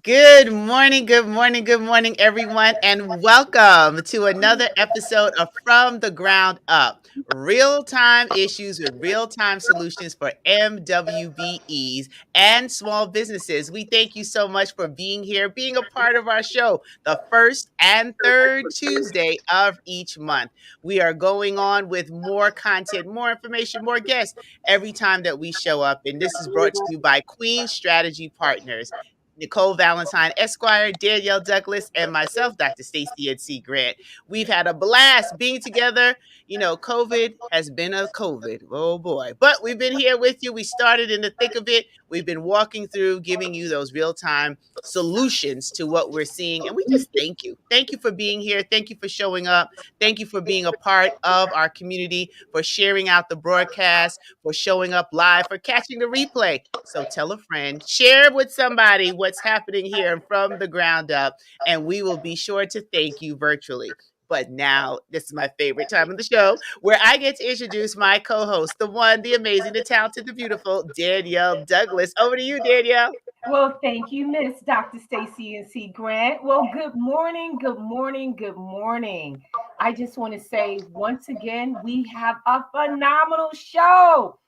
Good morning, good morning, good morning, everyone, and welcome to another episode of From the Ground Up, real time issues with real time solutions for MWBEs and small businesses. We thank you so much for being here, being a part of our show, the first and third Tuesday of each month. We are going on with more content, more information, more guests every time that we show up, and this is brought to you by Queen Strategy Partners. Nicole Valentine Esquire, Danielle Douglas, and myself, Dr. Stacey N.C. Grant. We've had a blast being together. You know, COVID has been a COVID. Oh boy. But we've been here with you. We started in the thick of it. We've been walking through, giving you those real time solutions to what we're seeing. And we just thank you. Thank you for being here. Thank you for showing up. Thank you for being a part of our community, for sharing out the broadcast, for showing up live, for catching the replay. So tell a friend, share with somebody what's happening here from the ground up, and we will be sure to thank you virtually. But now, this is my favorite time of the show where I get to introduce my co host, the one, the amazing, the talented, the beautiful Danielle Douglas. Over to you, Danielle. Well, thank you, Miss Dr. Stacy and C. Grant. Well, good morning, good morning, good morning. I just want to say once again, we have a phenomenal show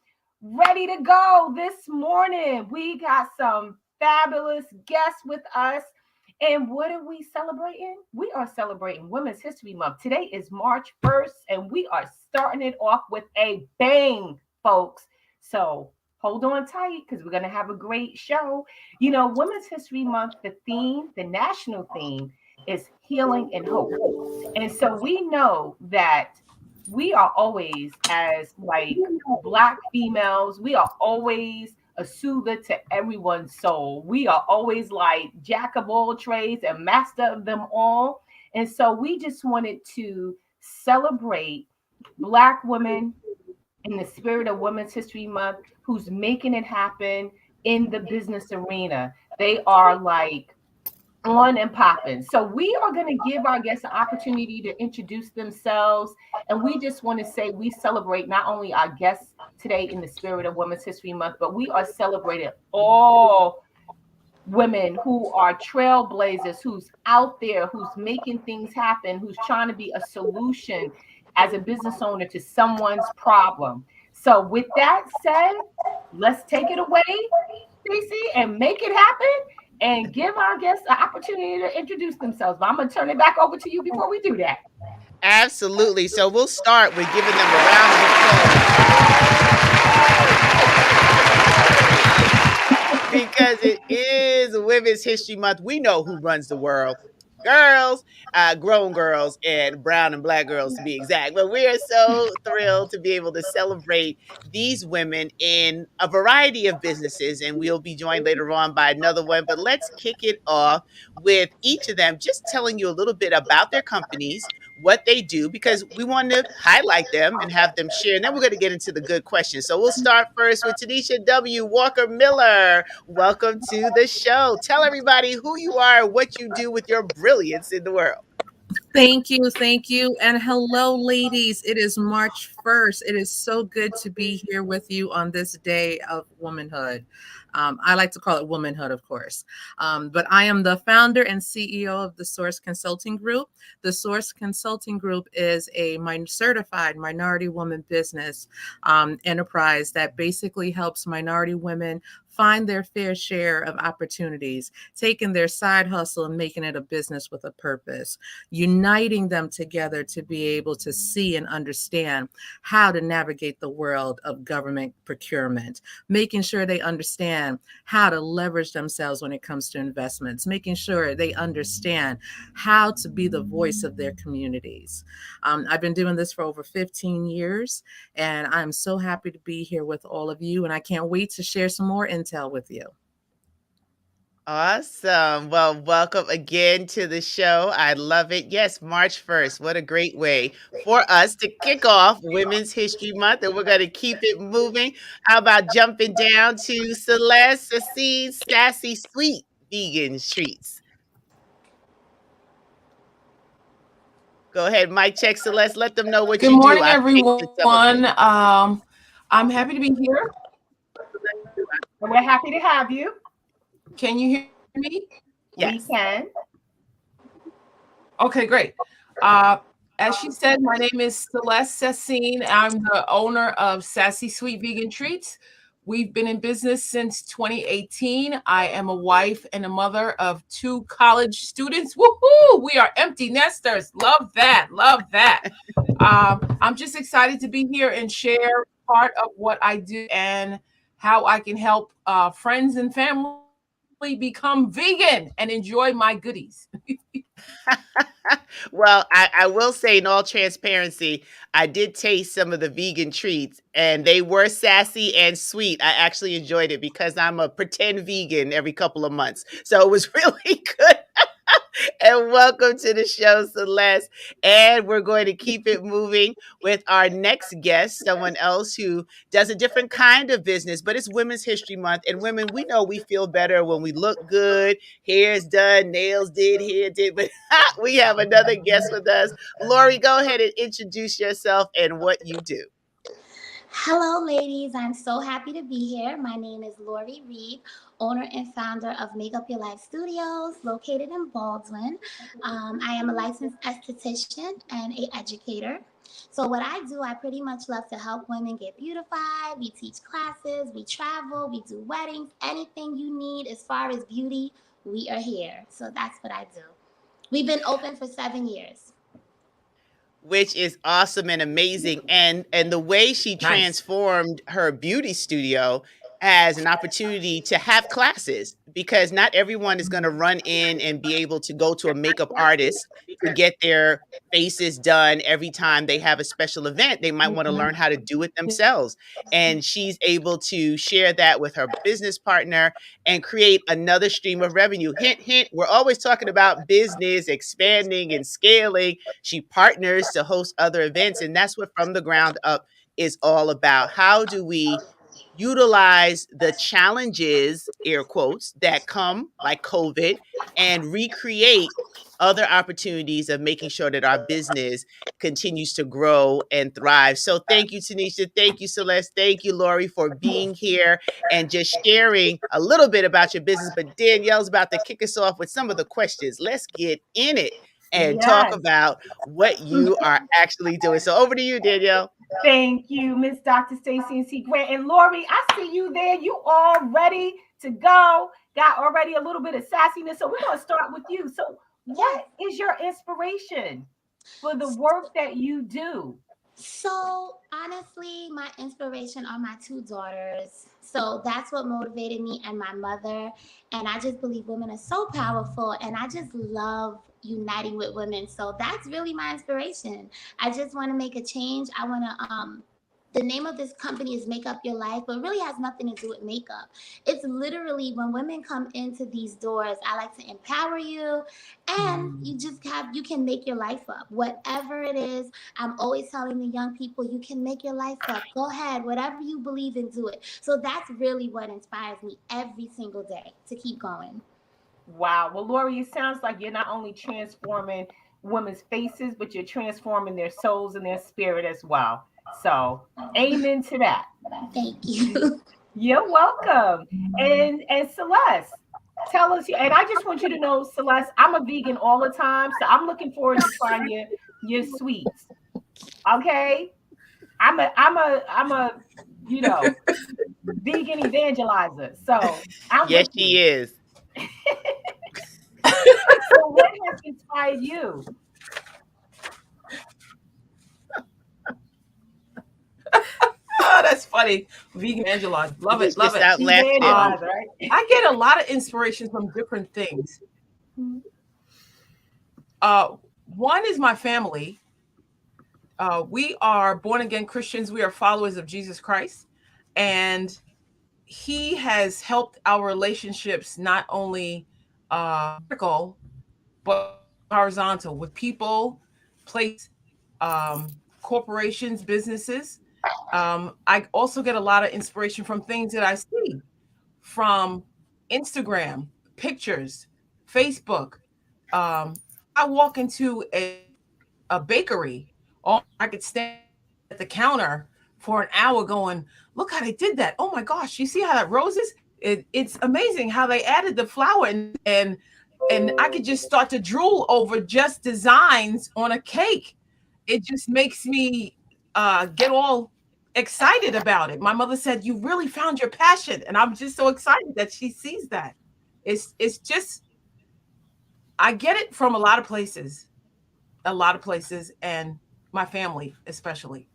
ready to go this morning. We got some fabulous guests with us. And what are we celebrating? We are celebrating Women's History Month. Today is March 1st, and we are starting it off with a bang, folks. So hold on tight because we're going to have a great show. You know, Women's History Month, the theme, the national theme is healing and hope. And so we know that we are always, as like Black females, we are always a soother to everyone's soul. We are always like jack of all trades and master of them all. And so we just wanted to celebrate Black women in the spirit of Women's History Month who's making it happen in the business arena. They are like on and popping. So we are going to give our guests an opportunity to introduce themselves. And we just want to say we celebrate not only our guests today in the spirit of Women's History Month, but we are celebrating all women who are trailblazers, who's out there, who's making things happen, who's trying to be a solution as a business owner to someone's problem. So with that said, let's take it away, Stacey, and make it happen and give our guests an opportunity to introduce themselves. But I'm going to turn it back over to you before we do that. Absolutely. So we'll start with giving them a round of applause because it is Women's History Month. We know who runs the world. Girls, grown girls, and brown and Black girls to be exact. But we are so thrilled to be able to celebrate these women in a variety of businesses. And we'll be joined later on by another one. But let's kick it off with each of them just telling you a little bit about their companies, what they do, because we want to highlight them and have them share. And then we're going to get into the good questions. So we'll start first with Tanisha W. Walker Miller. Welcome to the show. Tell everybody who you are, what you do with your brilliance in the world. Thank you. Thank you. And hello, ladies. It is March 1st. It is so good to be here with you on this day of womanhood. I like to call it womanhood, of course. But I am the founder and CEO of the Source Consulting Group. The Source Consulting Group is a certified minority woman business enterprise that basically helps minority women find their fair share of opportunities, taking their side hustle and making it a business with a purpose, uniting them together to be able to see and understand how to navigate the world of government procurement, making sure they understand how to leverage themselves when it comes to investments, making sure they understand how to be the voice of their communities. I've been doing this for over 15 years, and I'm so happy to be here with all of you, and I can't wait to share some more intel with you. Awesome. Well, welcome again to the show. I love it. Yes, March 1st. What a great way for us to kick off Women's History Month, and we're going to keep it moving. How about jumping down to Celeste, Cecile, Sassy Sweet Vegan Treats? Go ahead, mic check, Celeste. Let them know what Good you do. morning, I've tasted some of everyone. it. I'm happy to be here. We're happy to have you. Can you hear me? We Yes. can. Okay, great. Uh, as she said, my name is Celeste Sassine. I'm the owner of Sassy Sweet Vegan Treats. We've been in business since 2018. I am a wife and a mother of two college students. Woohoo! We are empty nesters. Love that. Love that. I'm just excited to be here and share part of what I do and how I can help friends and family become vegan and enjoy my goodies. Well, I will say, in all transparency, I did taste some of the vegan treats, and they were sassy and sweet. I actually enjoyed it because I'm a pretend vegan every couple of months. So it was really good. And welcome to the show, Celeste. And we're going to keep it moving with our next guest, someone else who does a different kind of business, but it's Women's History Month. And women, we know we feel better when we look good, hair's done, nails did, hair did. But we have another guest with us. Lori, go ahead and introduce yourself and what you do. Hello, ladies. I'm so happy to be here. My name is Lori Reed, owner and founder of Make Up Your Life Studios, located in Baldwin. I am a licensed esthetician and a educator. So what I do, I pretty much love to help women get beautified. We teach classes, we travel, we do weddings, anything you need as far as beauty, we are here. So that's what I do. We've been open for 7 years. Which is awesome and amazing, and the way she Nice. transformed her beauty studio as an opportunity to have classes, because not everyone is going to run in and be able to go to a makeup artist to get their faces done every time they have a special event. They might want to learn how to do it themselves, and she's able to share that with her business partner and create another stream of revenue. Hint hint, we're always talking about business expanding and scaling. She partners to host other events, and that's what From the Ground Up is all about. How do we utilize the challenges, air quotes, that come like COVID, and recreate other opportunities of making sure that our business continues to grow and thrive. So thank you, Tanisha. Thank you, Celeste. Thank you, Lori, for being here and just sharing a little bit about your business. But Danielle's about to kick us off with some of the questions. Let's get in it and talk Yes. about what you are actually doing. So over to you, Danielle. Thank you, Miss Dr. Stacy and C. Grant. And Lori, I see you there. You all ready to go. Got already a little bit of sassiness. So we're going to start with you. So, Yes. what is your inspiration for the work that you do? So honestly, my inspiration are my two daughters. So that's what motivated me and my mother. And I just believe women are so powerful and I just love uniting with women. So that's really my inspiration. I just want to make a change. I want to the name of this company is Make Up Your Life, but it really has nothing to do with makeup. It's literally when women come into these doors, I like to empower you and you can make your life up. Whatever it is, I'm always telling the young people, you can make your life up. Go ahead, whatever you believe in, do it. So that's really what inspires me every single day to keep going. Wow. Well, Lori, it sounds like you're not only transforming women's faces, but you're transforming their souls and their spirit as well. So, amen to that. Thank you. You're welcome. And Celeste, tell us. And I just want you to know, Celeste, I'm a vegan all the time, so I'm looking forward to trying your sweets. Okay, I'm a you know vegan evangelizer. So I'm Yes, with she you. is. So what has inspired you? Oh, that's funny. Vegan Angela. We Love it. Love just it. out laughing at you. Evangelizer, right? I get a lot of inspiration from different things. Uh, One is my family. We are born again Christians. We are followers of Jesus Christ. And he has helped our relationships not only vertical, but horizontal with people, place, corporations, businesses. I also get a lot of inspiration from things that I see from Instagram, pictures, Facebook. I walk into a a bakery. Oh, I could stand at the counter for an hour going, look how they did that. Oh my gosh, you see how that roses? It's amazing how they added the flour, and I could just start to drool over just designs on a cake. It just makes me get all excited about it. My mother said, "You really found your passion," and I'm just so excited that she sees that. It's just I get it from a lot of places, and my family especially.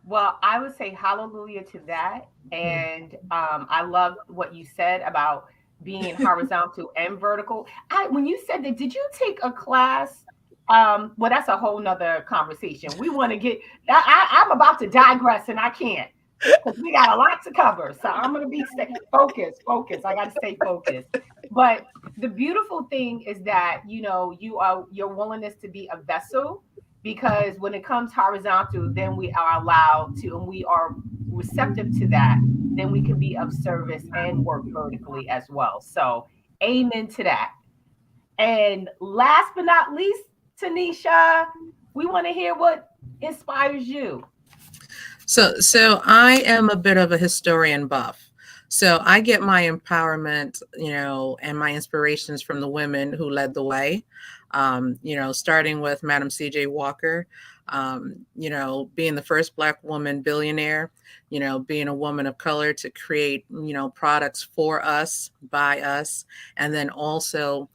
Well, I would say hallelujah to that. Mm. And I love what you said about being horizontal and vertical. When you said that, did you take a class? Well, that's a whole nother conversation. We want to get, I'm about to digress and I can't because we got a lot to cover. So I'm going to be focused, focused. I got to stay focused. But the beautiful thing is that, your willingness to be a vessel, because when it comes horizontal, then we are allowed to, and we are receptive to that, then we can be of service and work vertically as well. So, amen to that. And last but not least, Tanisha, we want to hear what inspires you. So I am a bit of a historian buff. So I get my empowerment, and my inspirations from the women who led the way. Starting with Madam C.J. Walker, being the first Black woman billionaire, being a woman of color to create, products for us, by us, and then also,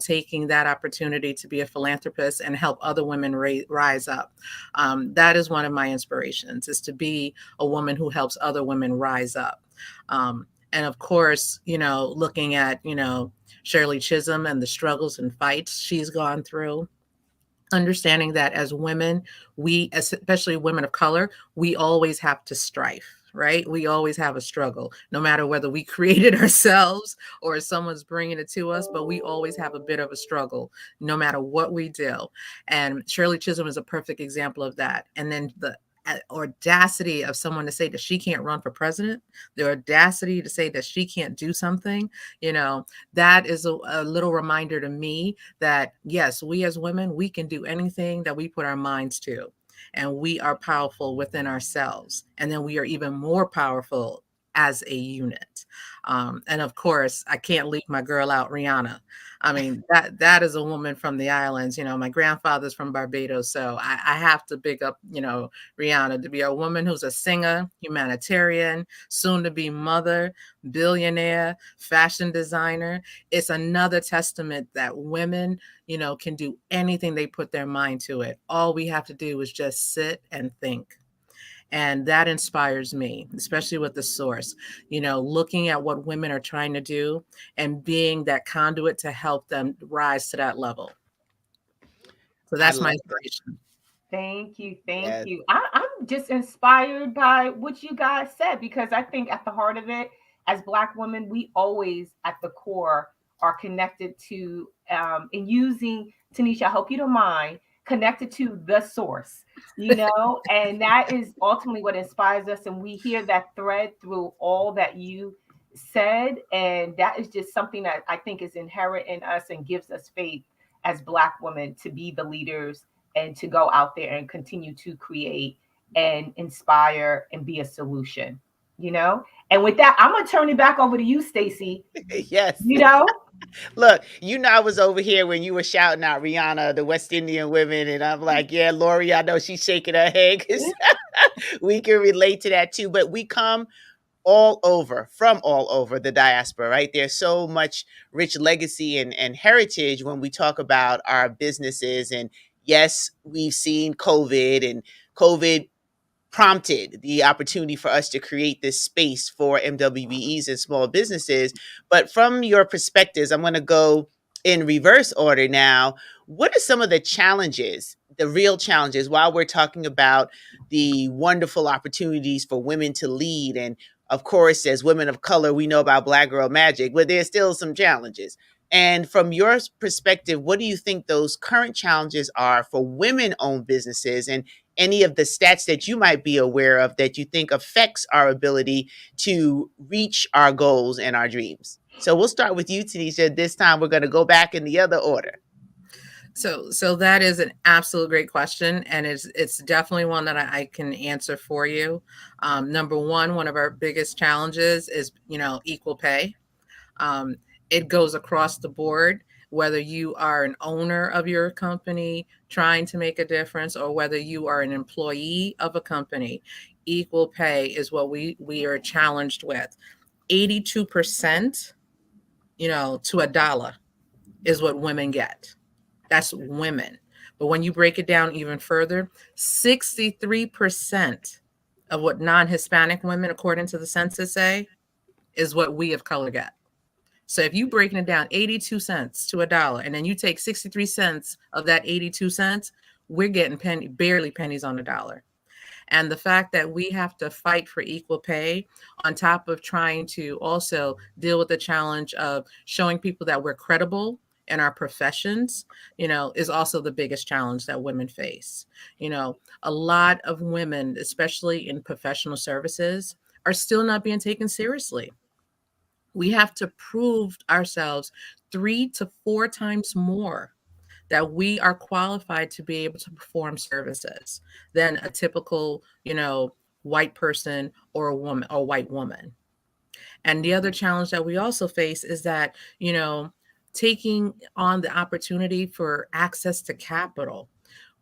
taking that opportunity to be a philanthropist and help other women rise up. That is one of my inspirations, is to be a woman who helps other women rise up. And of course, looking at, Shirley Chisholm and the struggles and fights she's gone through, understanding that as women, we, especially women of color, we always have to strive. Right? We always have a struggle, no matter whether we create it ourselves or someone's bringing it to us, but we always have a bit of a struggle, no matter what we do. And Shirley Chisholm is a perfect example of that. And then the audacity of someone to say that she can't run for president, the audacity to say that she can't do something, that is a little reminder to me that yes, we as women, we can do anything that we put our minds to, and we are powerful within ourselves, and then we are even more powerful as a unit. And of course, I can't leave my girl out, Rihanna. I mean, that is a woman from the islands. My grandfather's from Barbados, so I have to big up, Rihanna, to be a woman who's a singer, humanitarian, soon to be mother, billionaire, fashion designer. It's another testament that women, can do anything they put their mind to it. All we have to do is just sit and think. And that inspires me, especially with the source, looking at what women are trying to do and being that conduit to help them rise to that level. So I that's my love that. inspiration. Thank you. Thank Yes. you. I'm just inspired by what you guys said, because I think at the heart of it, as Black women, we always at the core are connected to, and using, Tanisha, I hope you don't mind, connected to the source, and that is ultimately what inspires us. And we hear that thread through all that you said. And that is just something that I think is inherent in us and gives us faith as Black women to be the leaders and to go out there and continue to create and inspire and be a solution, you know? And with that, I'm gonna turn it back over to you, Stacy. Yes. You know, Look, I was over here when you were shouting out Rihanna, the West Indian women, and I'm like, yeah, Lori, I know she's shaking her head because we can relate to that too. But we come from all over the diaspora, right? There's so much rich legacy and heritage when we talk about our businesses. And yes, we've seen COVID, and COVID prompted the opportunity for us to create this space for MWBEs and small businesses. But from your perspectives, I'm going to go in reverse order now. What are some of the challenges, the real challenges, while we're talking about the wonderful opportunities for women to lead? And of course, as women of color, we know about Black Girl Magic, but there's still some challenges. And from your perspective, what do you think those current challenges are for women owned businesses, and any of the stats that you might be aware of that you think affects our ability to reach our goals and our dreams? So we'll start with you, Tanisha. This time we're going to go back in the other order. So that is an absolute great question, and it's definitely one that I can answer for you. Number one of our biggest challenges is equal pay. Um, it goes across the board, whether you are an owner of your company trying to make a difference, or whether you are an employee of a company. Equal pay is what we are challenged with. 82%, to a dollar is what women get. That's women. But when you break it down even further, 63% of what non-Hispanic women, according to the census, say is what we of color get. So if you breaking it down 82 cents to a dollar, and then you take 63 cents of that 82 cents, we're getting barely pennies on the dollar. And the fact that we have to fight for equal pay, on top of trying to also deal with the challenge of showing people that we're credible in our professions, is also the biggest challenge that women face. A lot of women, especially in professional services, are still not being taken seriously. We have to prove ourselves 3 to 4 times more that we are qualified to be able to perform services than a typical, white person or a woman or white woman. And the other challenge that we also face is that, taking on the opportunity for access to capital.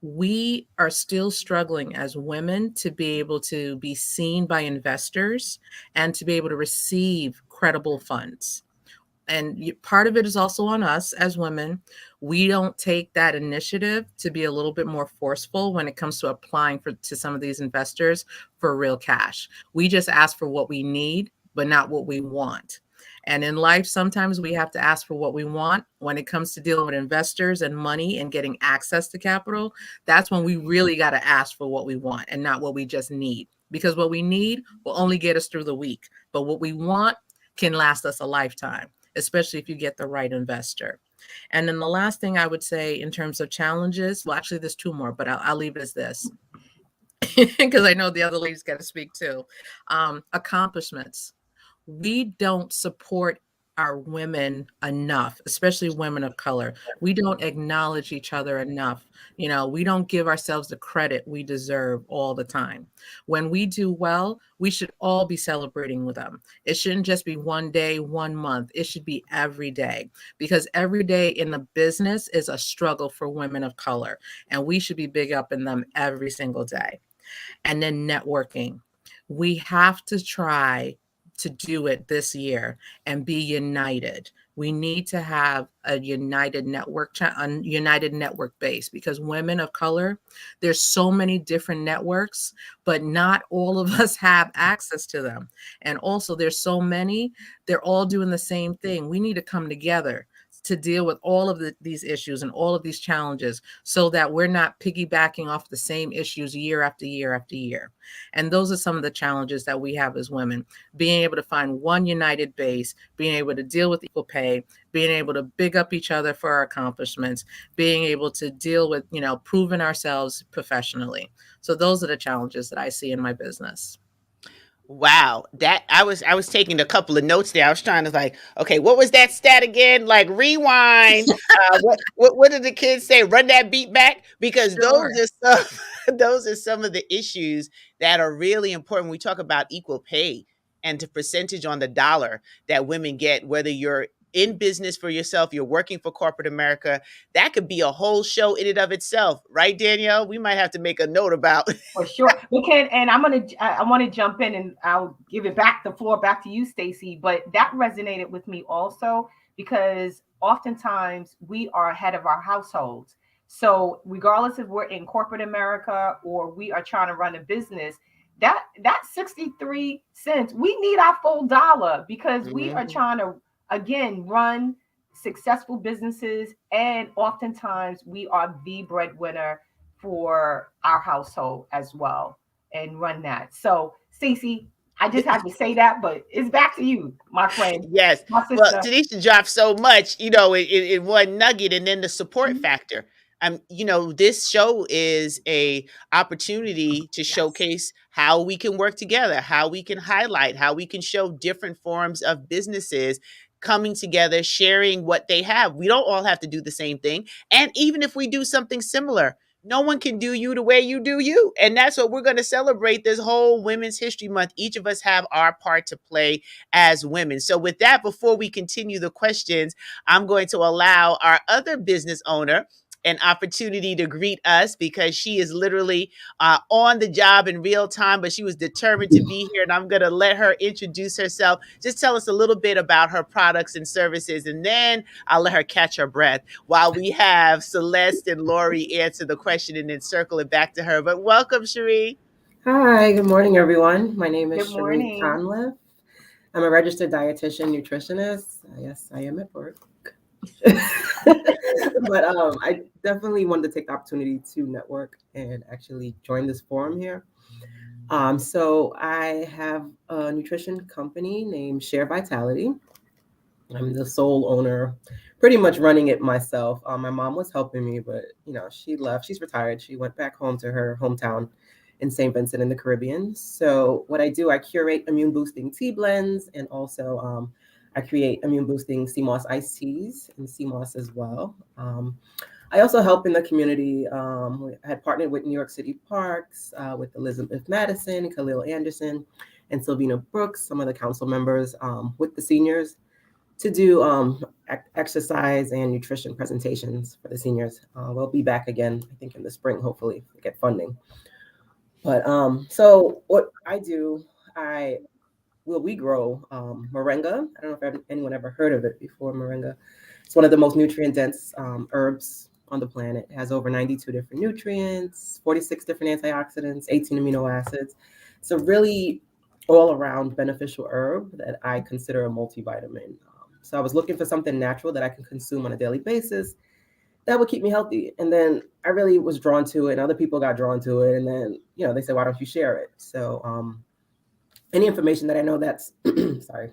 We are still struggling as women to be able to be seen by investors and to be able to receive credible funds. And part of it is also on us as women. We don't take that initiative to be a little bit more forceful when it comes to applying to some of these investors for real cash. We just ask for what we need, but not what we want. And in life, sometimes we have to ask for what we want. When it comes to dealing with investors and money and getting access to capital, that's when we really got to ask for what we want and not what we just need. Because what we need will only get us through the week, but what we want can last us a lifetime, especially if you get the right investor. And then the last thing I would say in terms of challenges, well, actually, there's two more, but I'll leave it as this because I know the other ladies got to speak too. Accomplishments. We don't support our women enough, especially women of color. We don't acknowledge each other enough. We don't give ourselves the credit we deserve all the time. When we do well, we should all be celebrating with them. It shouldn't just be one day, 1 month. It should be every day, because every day in the business is a struggle for women of color, and we should be big up in them every single day. And then networking. We have to try to do it this year and be united. We need to have a united network base, because women of color, there's so many different networks, but not all of us have access to them. And also there's so many, they're all doing the same thing. We need to come together to deal with all of these issues and all of these challenges, so that we're not piggybacking off the same issues year after year after year. And those are some of the challenges that we have as women: being able to find one united base, being able to deal with equal pay, being able to big up each other for our accomplishments, being able to deal with, proving ourselves professionally. So those are the challenges that I see in my business. Wow, that I was taking a couple of notes there. I was trying to like, okay, what was that stat again? Like rewind. What did the kids say? Run that beat back, because Sure. those are some of the issues that are really important when we talk about equal pay and the percentage on the dollar that women get, whether you're in business for yourself, you're working for corporate America. That could be a whole show in and of itself, right, Danielle? We might have to make a note about. For sure. We can, and I want to jump in, and I'll give it back the floor back to you, Stacy. But that resonated with me also, because oftentimes we are head of our households. So regardless if we're in corporate America or we are trying to run a business, that 63 cents, we need our full dollar, because we are Mhm. trying to again run successful businesses, and oftentimes we are the breadwinner for our household as well, and run that. So, Stacey, I just had to say that, but it's back to you, my friend, Yes. my Well, sister. Tanisha dropped so much, in one nugget, and then the support Mhm. factor. This show is a opportunity to Yes. showcase how we can work together, how we can highlight, how we can show different forms of businesses coming together, sharing what they have. We don't all have to do the same thing. And even if we do something similar, no one can do you the way you do you. And that's what we're going to celebrate this whole Women's History Month. Each of us have our part to play as women. So, with that, before we continue the questions, I'm going to allow our other business owner an opportunity to greet us because she is literally on the job in real time, but she was determined to be here. And I'm going to let her introduce herself. Just tell us a little bit about her products and services, and then I'll let her catch her breath while we have Celeste and Lori answer the question and then circle it back to her. But welcome, Cherie. Hi, good morning, everyone. My name is Good Cherie morning. Conliff. I'm a registered dietitian nutritionist. Yes, I am at work. But I definitely wanted to take the opportunity to network and actually join this forum here. So I have a nutrition company named Share Vitality. I'm the sole owner, pretty much running it myself. My mom was helping me, but she left. She's retired. She went back home to her hometown in St. Vincent in the Caribbean. So what I do, I curate immune boosting tea blends, and also I create immune boosting sea moss iced teas and sea moss as well. I also help in the community. I had partnered with New York City Parks, with Elizabeth Madison, Khalil Anderson, and Sylvina Brooks, some of the council members, with the seniors to do exercise and nutrition presentations for the seniors. We'll be back again, I think, in the spring, hopefully, if we get funding. But so what I do, we grow moringa. I don't know if anyone ever heard of it before. Moringa, it's one of the most nutrient dense herbs on the planet. It has over 92 different nutrients, 46 different antioxidants, 18 amino acids. It's a really all around beneficial herb that I consider a multivitamin. So I was looking for something natural that I can consume on a daily basis that would keep me healthy. And then I really was drawn to it, and other people got drawn to it. And then, they said, why don't you share it? So any information that I know that's sorry,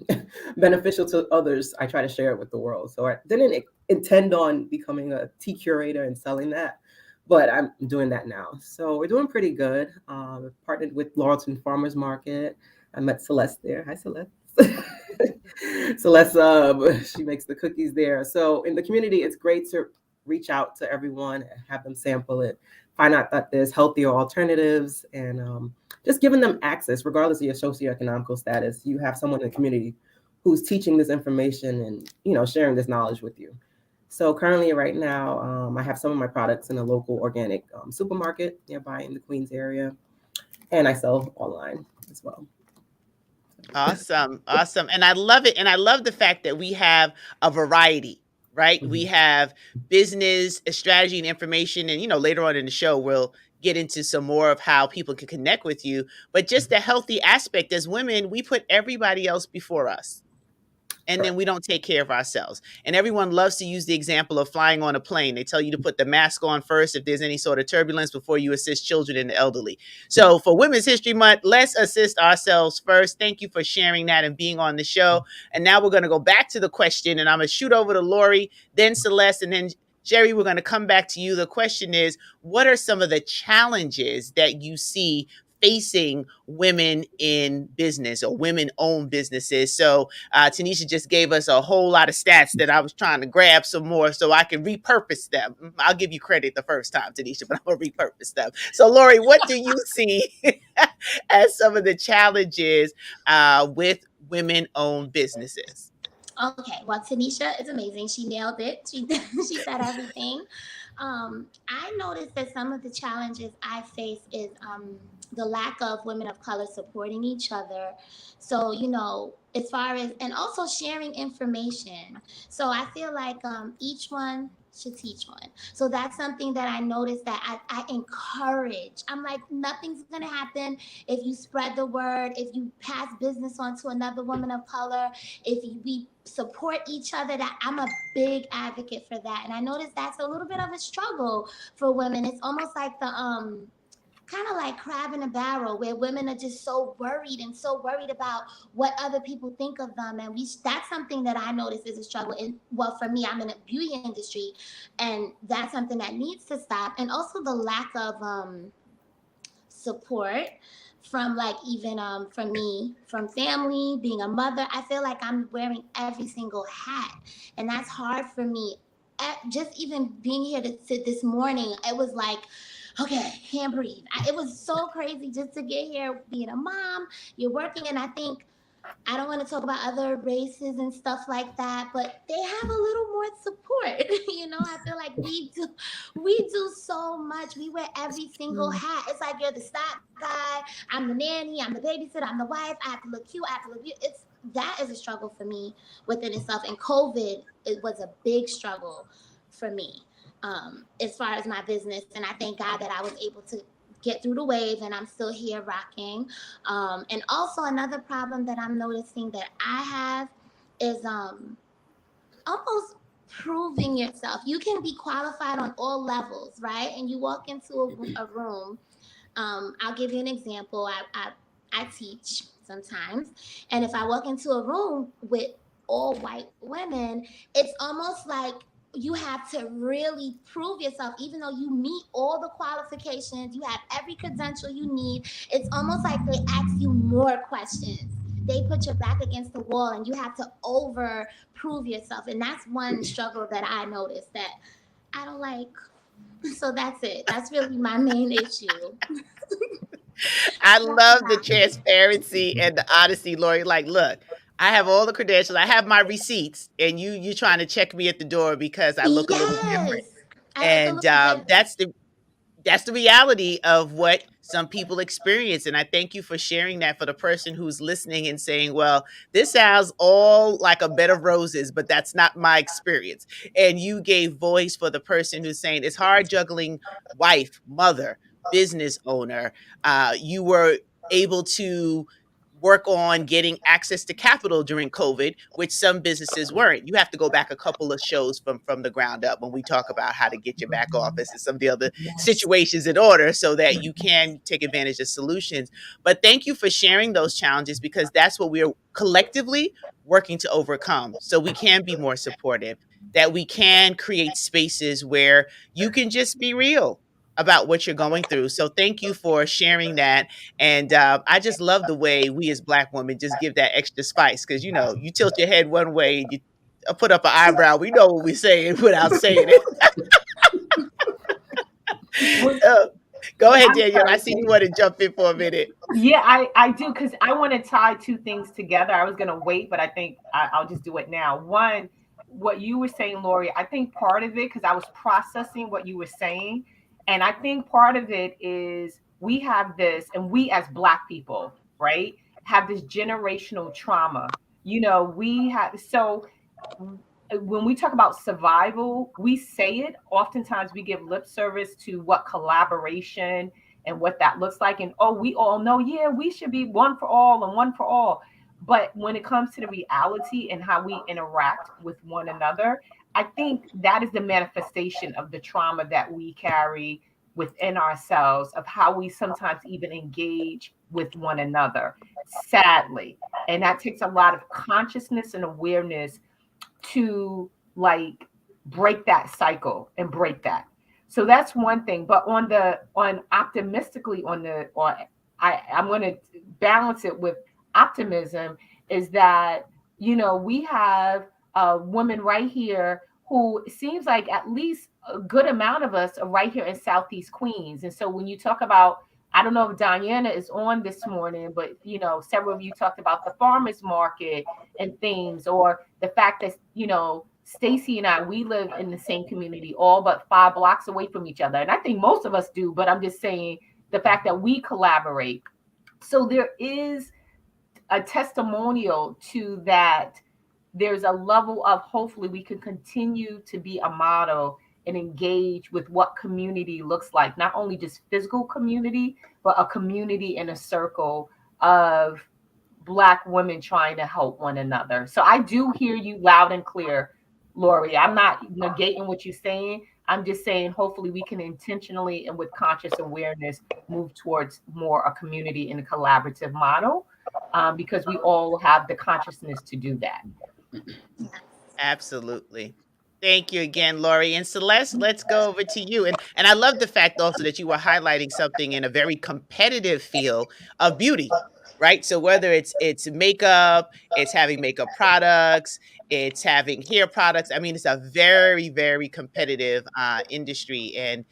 beneficial to others, I try to share it with the world. So I didn't intend on becoming a tea curator and selling that, but I'm doing that now. So we're doing pretty good. We've partnered with Laurelton Farmers Market. I met Celeste there. Hi, Celeste. Celeste, she makes the cookies there. So in the community, it's great to reach out to everyone and have them sample it, find out that there's healthier alternatives, and just giving them access, regardless of your socioeconomic status. You have someone in the community who's teaching this information and sharing this knowledge with you. So currently, right now, I have some of my products in a local organic supermarket nearby in the Queens area, and I sell online as well. Awesome. Awesome. And I love it. And I love the fact that we have a variety, right? Mhm. We have business, strategy, and information. And, later on in the show, we'll get into some more of how people can connect with you. But just the healthy aspect as women, we put everybody else before us. And then we don't take care of ourselves. And everyone loves to use the example of flying on a plane. They tell you to put the mask on first if there's any sort of turbulence before you assist children and the elderly. So for Women's History Month, let's assist ourselves first. Thank you for sharing that and being on the show. And now we're going to go back to the question, and I'm going to shoot over to Lori, then Celeste, and then Jerry, we're going to come back to you. The question is, what are some of the challenges that you see facing women in business or women-owned businesses? So Tanisha just gave us a whole lot of stats that I was trying to grab some more so I can repurpose them. I'll give you credit the first time, Tanisha, but I'm going to repurpose them. So, Lori, what do you see as some of the challenges with women-owned businesses? Okay, well, Tanisha is amazing. She nailed it. She said everything. I noticed that some of the challenges I face is the lack of women of color supporting each other. So, as far as, and also sharing information. So I feel like each one should teach one. So that's something that I noticed that I encourage. I'm like, nothing's going to happen if you spread the word, if you pass business on to another woman of color, if we support each other. That I'm a big advocate for that. And I noticed that's a little bit of a struggle for women. It's almost like the kind of like crab in a barrel, where women are just so worried and so worried about what other people think of them. And that's something that I notice is a struggle. And well, for me, I'm in the beauty industry, and that's something that needs to stop. And also the lack of support from like even from me, from family, being a mother. I feel like I'm wearing every single hat, and that's hard for me. Just even being here to sit this morning, it was like, okay, can't breathe. It was so crazy just to get here, being a mom, you're working, and I think I don't want to talk about other races and stuff like that, but they have a little more support. I feel like we do so much. We wear every single hat. It's like you're the stock guy, I'm the nanny, I'm the babysitter, I'm the wife. I have to look cute, I have to look cute. That is a struggle for me within itself. And COVID, it was a big struggle for me, as far as my business. And I thank God that I was able to get through the wave and I'm still here rocking. And also another problem that I'm noticing that I have is almost proving yourself. You can be qualified on all levels, right? And you walk into a room. I'll give you an example. I teach sometimes, and if I walk into a room with all white women, it's almost like you have to really prove yourself, even though you meet all the qualifications, you have every credential you need. It's almost like they ask you more questions. They put your back against the wall, and you have to over prove yourself. And that's one struggle that I noticed that I don't like. So that's it. That's really my main issue. I love the transparency and the honesty, Lori. Like, look, I have all the credentials. I have my receipts, and you trying to check me at the door because I look a little different. Yes. I look a And little different. that's the reality of what some people experience. And I thank you for sharing that for the person who's listening and saying, well, this sounds all like a bed of roses, but that's not my experience. And you gave voice for the person who's saying it's hard juggling wife, mother, business owner. You were able to work on getting access to capital during COVID, which some businesses weren't. You have to go back a couple of shows from the ground up when we talk about how to get your back office and some of the other Yes. situations in order so that you can take advantage of solutions. But thank you for sharing those challenges because that's what we're collectively working to overcome. So we can be more supportive, that we can create spaces where you can just be real about what you're going through. So thank you for sharing that. And I just love the way we as Black women just give that extra spice because, you tilt your head one way, you put up an eyebrow. We know what we're saying without saying it. Well, Uh, Go ahead, I'm Danielle. I sorry. see you want to jump in for a minute. Yeah, I do because I want to tie two things together. I was going to wait, but I think I'll just do it now. One, what you were saying, Lori, I think part of it, because I was processing what you were saying, and I think part of it is we have this, and we as Black people, right, have this generational trauma. We have, so when we talk about survival, we say it. Oftentimes we give lip service to what collaboration and what that looks like. And oh, we all know, yeah, we should be one for all and one for all. But when it comes to the reality and how we interact with one another, I think that is the manifestation of the trauma that we carry within ourselves, of how we sometimes even engage with one another, sadly. And that takes a lot of consciousness and awareness to like break that cycle and break that. So that's one thing. But on optimistically on the on I'm going to balance it with optimism is that we have a woman right here who seems like at least a good amount of us are right here in Southeast Queens. And so when you talk about, I don't know if Diana is on this morning, but several of you talked about the farmers market and things, or the fact that Stacy and I, we live in the same community, all but 5 blocks away from each other. And I think most of us do, but I'm just saying the fact that we collaborate. So there is a testimonial to that. There's a level of, hopefully we can continue to be a model and engage with what community looks like, not only just physical community, but a community in a circle of Black women trying to help one another. So I do hear you loud and clear, Lori. I'm not negating what you're saying. I'm just saying, hopefully, we can intentionally and with conscious awareness move towards more a community and a collaborative model, because we all have the consciousness to do that. Absolutely. Thank you again, Lori. And Celeste, let's go over to you. And I love the fact also that you were highlighting something in a very competitive field of beauty, right? So whether it's makeup, it's having makeup products, it's having hair products. I mean, it's a very, very competitive industry. And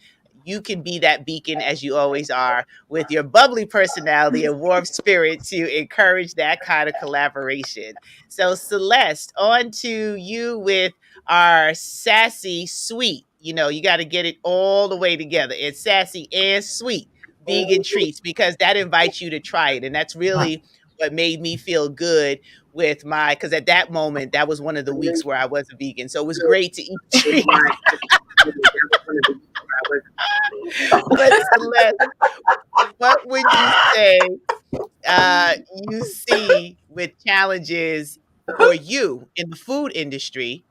you can be that beacon as you always are with your bubbly personality and warm spirit to encourage that kind of collaboration. So Celeste, on to you with are sassy sweet. You know, you got to get it all the way together. It's sassy and sweet vegan treats because that invites you to try it. And that's really what made me feel good with my, because at that moment, that was one of the weeks where I was a vegan. So it was great to eat treats. But Celeste, what would you say you see with challenges for you in the food industry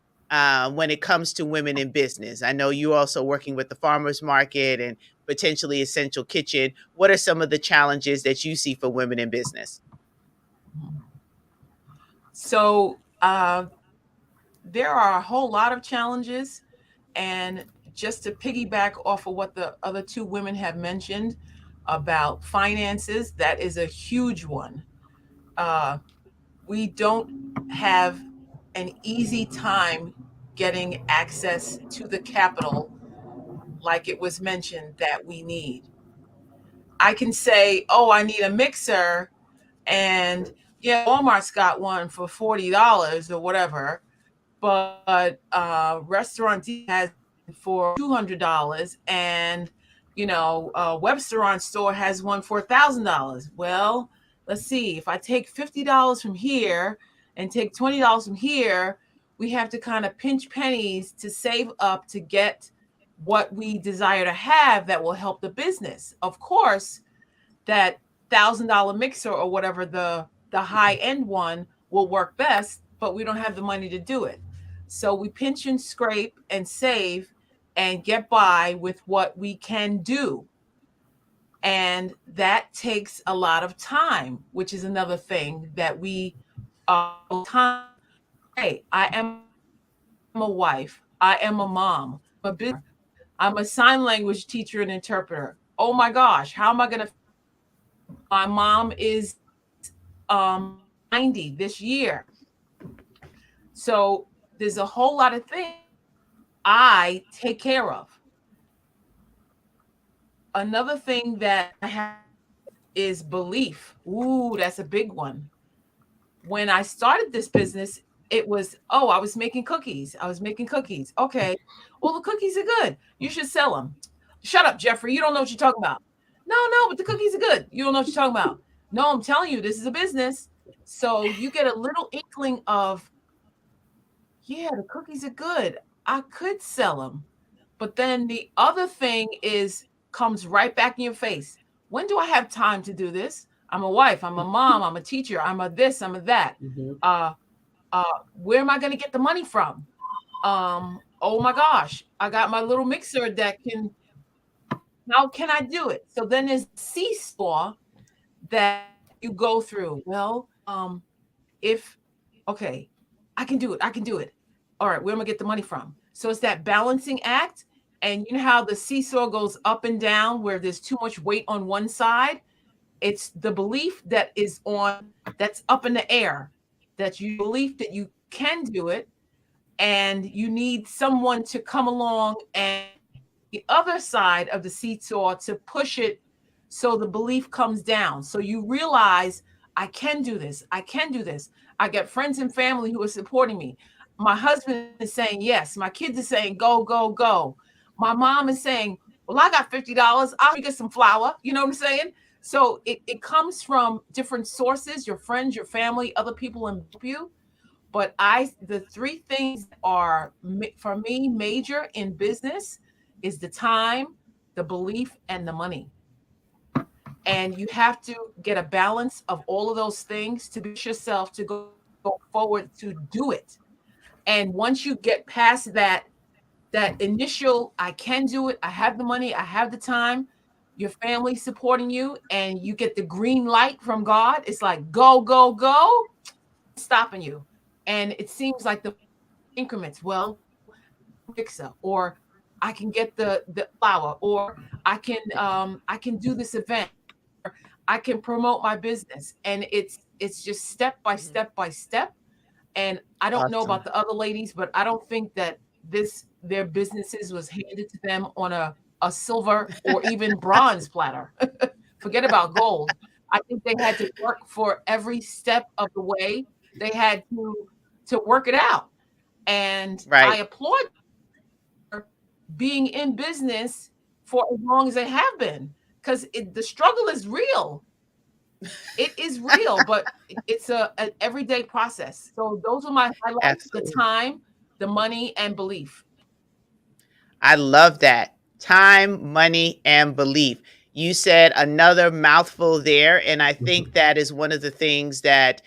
when it comes to women in business? I know you're also working with the farmers market and potentially Essential Kitchen. What are some of the challenges that you see for women in business? So there are a whole lot of challenges. And just to piggyback off of what the other two women have mentioned about finances, that is a huge one. Uh, we don't have an easy time getting access to the capital, like it was mentioned, that we need. I can say, oh, I need a mixer, and yeah, Walmart's got one for $40 or whatever, but Restaurant D has one for $200, and Webstaurant store has one for $1,000. Well, let's see. If I take $50 from here and take $20 from here, we have to kind of pinch pennies to save up to get what we desire to have that will help the business. Of course, that $1,000 mixer or whatever the high end one will work best, but we don't have the money to do it. So we pinch and scrape and save and get by with what we can do. And that takes a lot of time, which is another thing that we time. Hey, I am a wife. I am a mom. I'm a business. I'm a sign language teacher and interpreter. Oh my gosh, how am I going to? My mom is 90 this year. So there's a whole lot of things I take care of. Another thing that I have is belief. Ooh, that's a big one. When I started this business, it was, oh, I was making cookies. I was making cookies. Okay. Well, the cookies are good. You should sell them. Shut up, Jeffrey. You don't know what you're talking about. No, no, but the cookies are good. You don't know what you're talking about. No, I'm telling you, this is a business. So you get a little inkling of, yeah, the cookies are good. I could sell them. But then the other thing is comes right back in your face. When do I have time to do this? I'm a wife, I'm a mom, I'm a teacher, I'm a this, I'm a that. Mhm. Uh uh where am I going to get the money from? Oh my gosh, I got my little mixer that can, how can I do it? So then there's seesaw that you go through. Well, if okay, I can do it. I can do it. All right, where am I get the money from? So it's that balancing act. And you know how the seesaw goes up and down where there's too much weight on one side? It's the belief that is on that's up in the air, that you believe that you can do it, and you need someone to come along and the other side of the seesaw to push it so the belief comes down. So you realize, I can do this. I can do this. I got friends and family who are supporting me. My husband is saying yes. My kids are saying go, go, go. My mom is saying, well, I got $50. I'll get some flour. You know what I'm saying? So it comes from different sources, your friends, your family, other people in you. But the three things that are for me major in business is the time, the belief, and the money. And you have to get a balance of all of those things to be yourself to go forward to do it. And once you get past that initial, I can do it, I have the money, I have the time, your family supporting you, and you get the green light from God, it's like go, go, go, stopping you. And it seems like the increments. Well, mixer, or I can get the flour, or I can do this event, I can promote my business. And it's just step by Mhm. step by step. And I don't know Awesome. about the other ladies, but I don't think that this their businesses was handed to them on a silver or even bronze platter. Forget about gold. I think they had to work for every step of the way. They had to work it out. And I Right. applaud being in business for as long as they have been, because the struggle is real. It is real, but it's an everyday process. So those are my highlights: the Absolutely. time, the money, and belief. I love that. Time, money, and belief. You said another mouthful there. And I think that is one of the things that,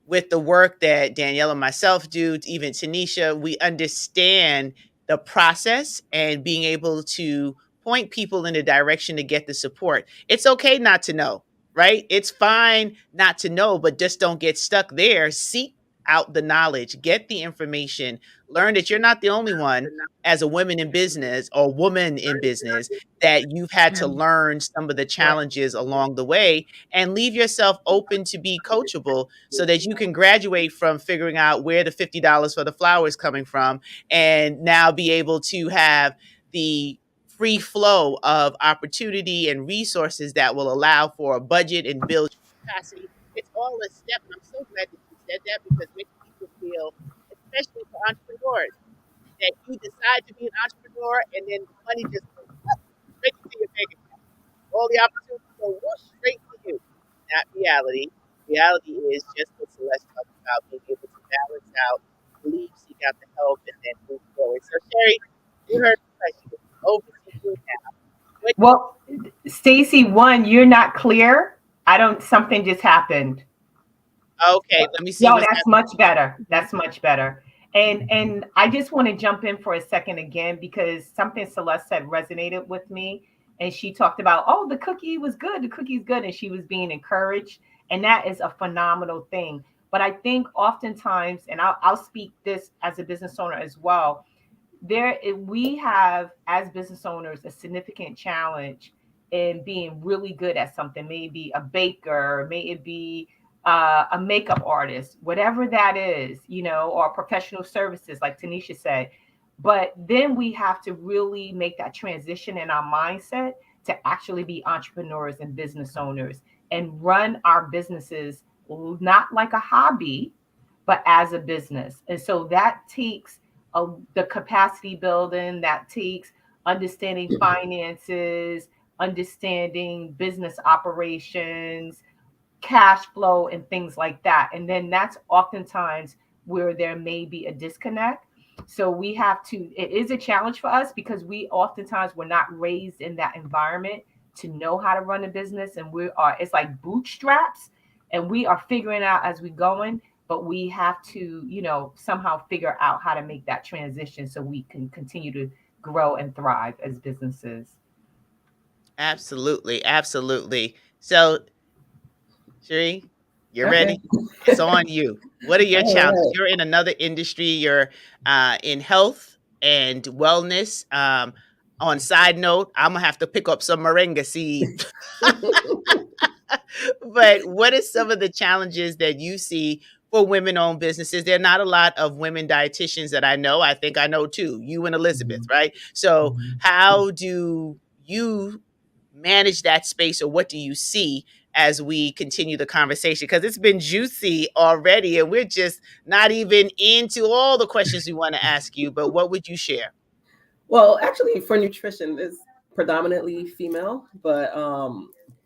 with the work that Danielle and myself do, even Tanisha, we understand the process and being able to point people in a direction to get the support. It's okay not to know, right? It's fine not to know, but just don't get stuck there. Seek out the knowledge, get the information, learn that you're not the only one as a woman in business or woman in business, that you've had to Mm, learn some of the right. challenges along the way, and leave yourself open to be coachable so that you can graduate from figuring out where the $50 for the flower is coming from, and now be able to have the free flow of opportunity and resources that will allow for a budget and build capacity. It's all a step, and I'm so glad that you said that, because making people feel, especially for entrepreneurs, that you decide to be an entrepreneur and then the money just goes up straight to your bank account. All the opportunities go whoosh straight to you. Not reality. Reality is just what Celeste talked about, being able to balance out, believe, seek out the help, and then move forward. So, Sherry, you heard the question. Over to you now. What do you Well, Stacy, one, you're not clear. I don't. Something just happened. okay, let me see Yo, what's that's happening. much better. That's much better. And I just want to jump in for a second again because something Celeste said resonated with me. And she talked about, oh, the cookie was good. The cookie's good. And she was being encouraged. And that is a phenomenal thing. But I think oftentimes, and I'll speak this as a business owner as well, we have as business owners a significant challenge in being really good at something. Maybe a baker, may it be a makeup artist, whatever that is, or professional services, like Tanisha said. But then we have to really make that transition in our mindset to actually be entrepreneurs and business owners and run our businesses not like a hobby, but as a business. And so that takes the capacity building, that takes understanding finances, understanding business operations, cash flow, and things like that. And then that's oftentimes where there may be a disconnect. So we have to, it is a challenge for us because we oftentimes were not raised in that environment to know how to run a business. And it's like bootstraps, and we are figuring out as we going, but we have to, somehow figure out how to make that transition so we can continue to grow and thrive as businesses. Absolutely, absolutely. So, Sherry, you're Okay. ready? It's on you. What are your All challenges? right. You're in another industry. You're in health and wellness. On side note, I'm gonna have to pick up some moringa seed. But what are some of the challenges that you see for women-owned businesses? There are not a lot of women dietitians that I know. I think I know two, you and Elizabeth, Mhm. right? So, Mhm. how do you manage that space, or what do you see as we continue the conversation? Because it's been juicy already, and we're just not even into all the questions we want to ask you. But what would you share? Well, actually, for nutrition, it's predominantly female, but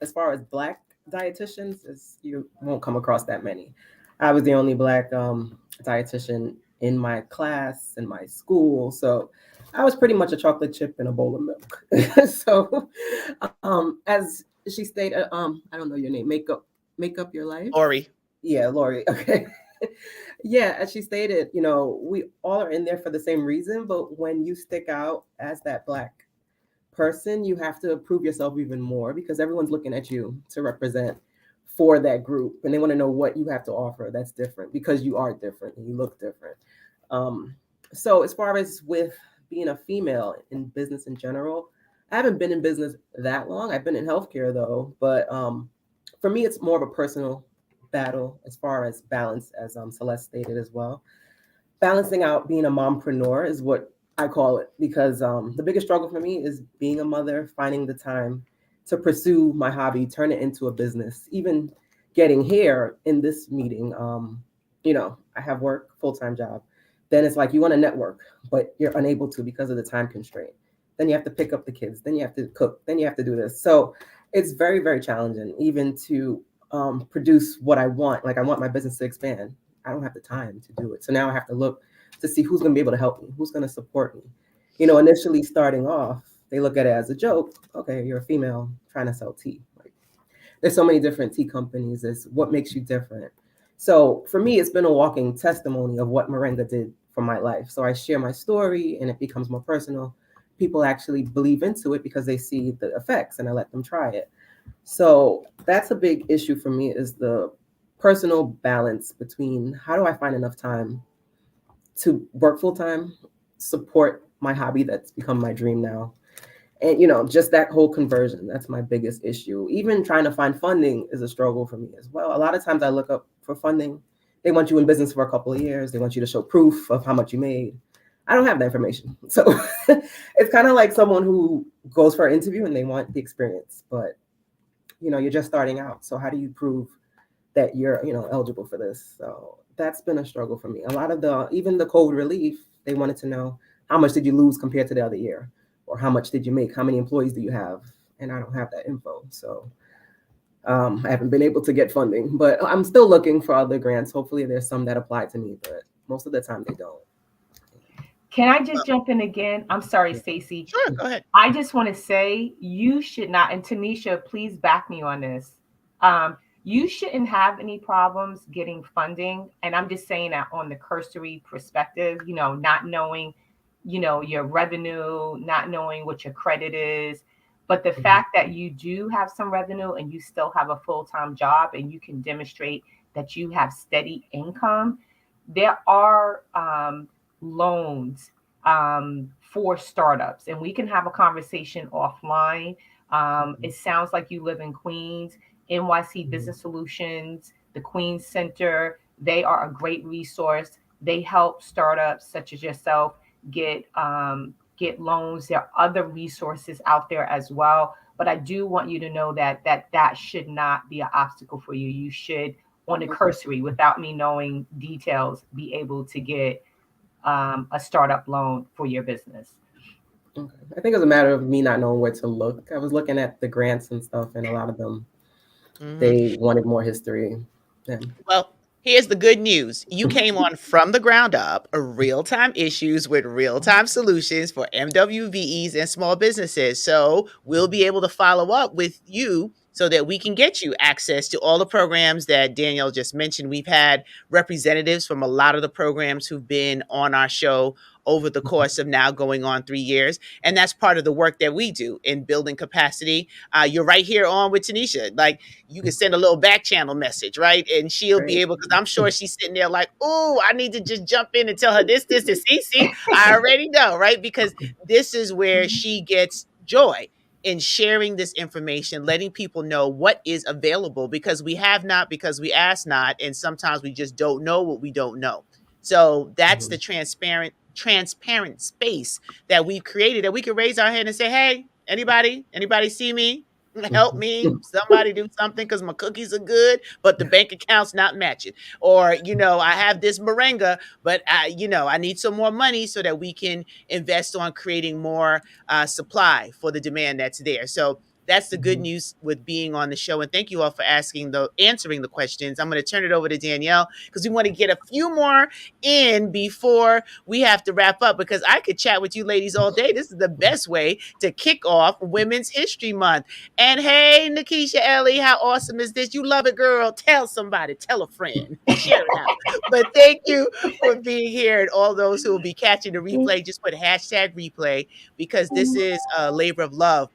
as far as black dietitians, you won't come across that many. I was the only black dietitian in my class, in my school, so I was pretty much a chocolate chip in a bowl of milk. So, as she stated, I don't know your name. Make up your life. Ori. Yeah, Lori. Okay. Yeah, as she stated, we all are in there for the same reason, but when you stick out as that black person, you have to prove yourself even more because everyone's looking at you to represent for that group, and they want to know what you have to offer that's different because you are different and you look different. Um, so as far as with being a female in business in general. I haven't been in business that long. I've been in healthcare though, but for me, it's more of a personal battle as far as balance, as Celeste stated as well. Balancing out being a mompreneur is what I call it, because the biggest struggle for me is being a mother, finding the time to pursue my hobby, turn it into a business. Even getting here in this meeting, I have work, full-time job. Then it's like you want to network, but you're unable to because of the time constraint. Then you have to pick up the kids. Then you have to cook. Then you have to do this. So it's very, very challenging, even to produce what I want. Like I want my business to expand. I don't have the time to do it. So now I have to look to see who's going to be able to help me, who's going to support me. Initially starting off, they look at it as a joke. Okay, you're a female trying to sell tea. Like, there's so many different tea companies. It's what makes you different. So for me, it's been a walking testimony of what Moringa did for my life. So I share my story and it becomes more personal. People actually believe into it because they see the effects and I let them try it. So that's a big issue for me, is the personal balance between how do I find enough time to work full time, support my hobby that's become my dream now. And just that whole conversion, that's my biggest issue. Even trying to find funding is a struggle for me as well. A lot of times I look up for funding. They want you in business for a couple of years. They want you to show proof of how much you made. I don't have that information. So it's kind of like someone who goes for an interview and they want the experience, but you're just starting out. So how do you prove that you're eligible for this? So that's been a struggle for me. A lot of even the COVID relief, they wanted to know how much did you lose compared to the other year, or how much did you make, how many employees do you have, and I don't have that info. So I haven't been able to get funding, but I'm still looking for other grants. Hopefully there's some that apply to me, but most of the time they don't. Can I just jump in again? I'm sorry, Stacey. Sure, go ahead. I just want to say you should not, and Tanisha, please back me on this. You shouldn't have any problems getting funding. And I'm just saying that on the cursory perspective, not knowing, your revenue, not knowing what your credit is. But the fact that you do have some revenue and you still have a full-time job and you can demonstrate that you have steady income, there are loans for startups, and we can have a conversation offline. It sounds like you live in Queens. NYC Business Solutions, the Queens Center, they are a great resource. They help startups such as yourself get loans. There are other resources out there as well. But I do want you to know that should not be an obstacle for you. You should, on a cursory, without me knowing details, be able to get a startup loan for your business. Okay. I think it was a matter of me not knowing where to look. I was looking at the grants and stuff, and a lot of them, they wanted more history. Yeah. Well, here's the good news. You came on from the ground up, real-time issues with real-time solutions for MWVEs and small businesses. So we'll be able to follow up with you so that we can get you access to all the programs that Danielle just mentioned. We've had representatives from a lot of the programs who've been on our show over the course of now going on 3 years. And that's part of the work that we do in building capacity. You're right here on with Tanisha. Like, you can send a little back channel message, right? And she'll be able, because I'm sure she's sitting there like, oh, I need to just jump in and tell her this, and see. I already know, right? Because this is where she gets joy in sharing this information, letting people know what is available, because we have not, because we ask not, and sometimes we just don't know what we don't know. So that's the transparent space that we've created, that we can raise our hand and say, hey, anybody see me? Help me, somebody do something, because my cookies are good, but the bank account's not matching. Or, I have this moringa, but I need some more money so that we can invest on creating more supply for the demand that's there. So that's the good news with being on the show. And thank you all for answering the questions. I'm going to turn it over to Danielle, because we want to get a few more in before we have to wrap up, because I could chat with you ladies all day. This is the best way to kick off Women's History Month. And hey, Nikisha Ellie, how awesome is this? You love it, girl. Tell somebody, tell a friend, share it out. But thank you for being here. And all those who will be catching the replay, just put hashtag replay, because this is a labor of love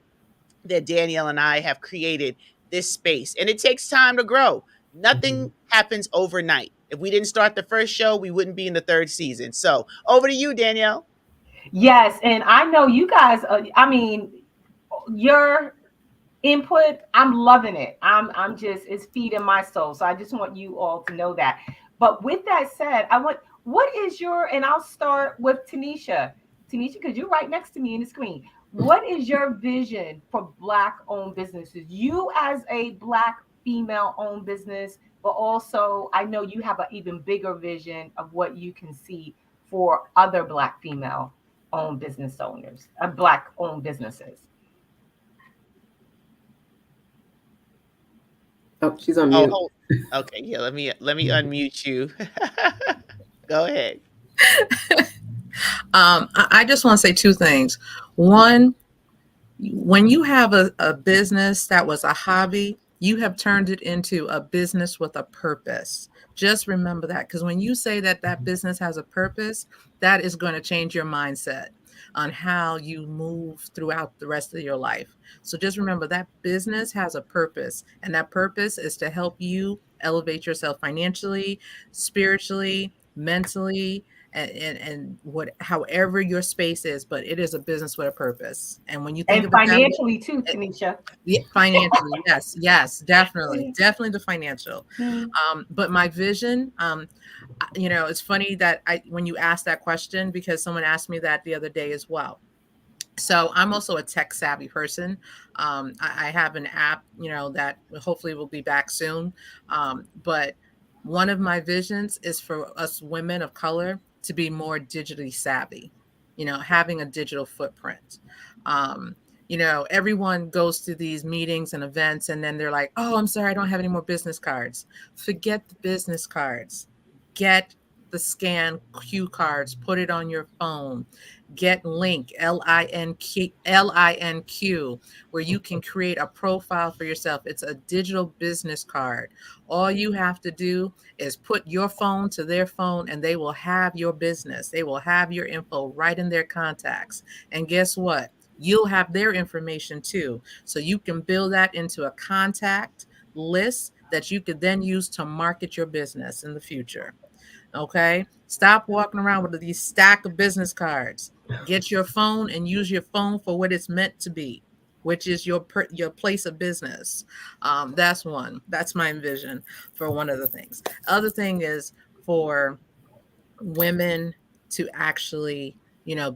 that Danielle and I have created this space. And it takes time to grow. Nothing happens overnight. If we didn't start the first show, we wouldn't be in the third season. So over to you, Danielle. Yes, and I know you guys. I mean, your input, I'm loving it. I'm just, it's feeding my soul. So I just want you all to know that. But with that said, I want, what is your, and I'll start with Tanisha. Tanisha, because you're right next to me in the screen. What is your vision for Black owned businesses? You as a Black female owned business, but also I know you have an even bigger vision of what you can see for other Black female owned business owners, Black owned businesses. Oh, she's on Oh, mute. okay, yeah, let me unmute you. Go ahead. I just want to say two things. One, when you have a business that was a hobby, you have turned it into a business with a purpose. Just remember that, because when you say that that business has a purpose, that is going to change your mindset on how you move throughout the rest of your life. So just remember that business has a purpose, and that purpose is to help you elevate yourself financially, spiritually, mentally, and what, however your space is, but it is a business with a purpose. And when you think And of it that way, financially too, Tanisha. yeah, financially, yes, yes, definitely, definitely the financial. Mhm. But my vision, it's funny that when you asked that question, because someone asked me that the other day as well. So I'm also a tech savvy person. I have an app, that hopefully will be back soon. But one of my visions is for us women of color to be more digitally savvy, having a digital footprint. Um, Everyone goes to these meetings and events, and then they're like, oh, I'm sorry, I don't have any more business cards. Forget the business cards. Get the scan cue cards, put it on your phone. Get Link, LINQ, where you can create a profile for yourself. It's a digital business card. All you have to do is put your phone to their phone, and they will have your business. They will have your info right in their contacts. And guess what? You'll have their information too. So you can build that into a contact list that you could then use to market your business in the future. Okay. Stop walking around with these stack of business cards. Get your phone and use your phone for what it's meant to be, which is your place of business. That's one. That's my vision for one of the things. Other thing is for women to actually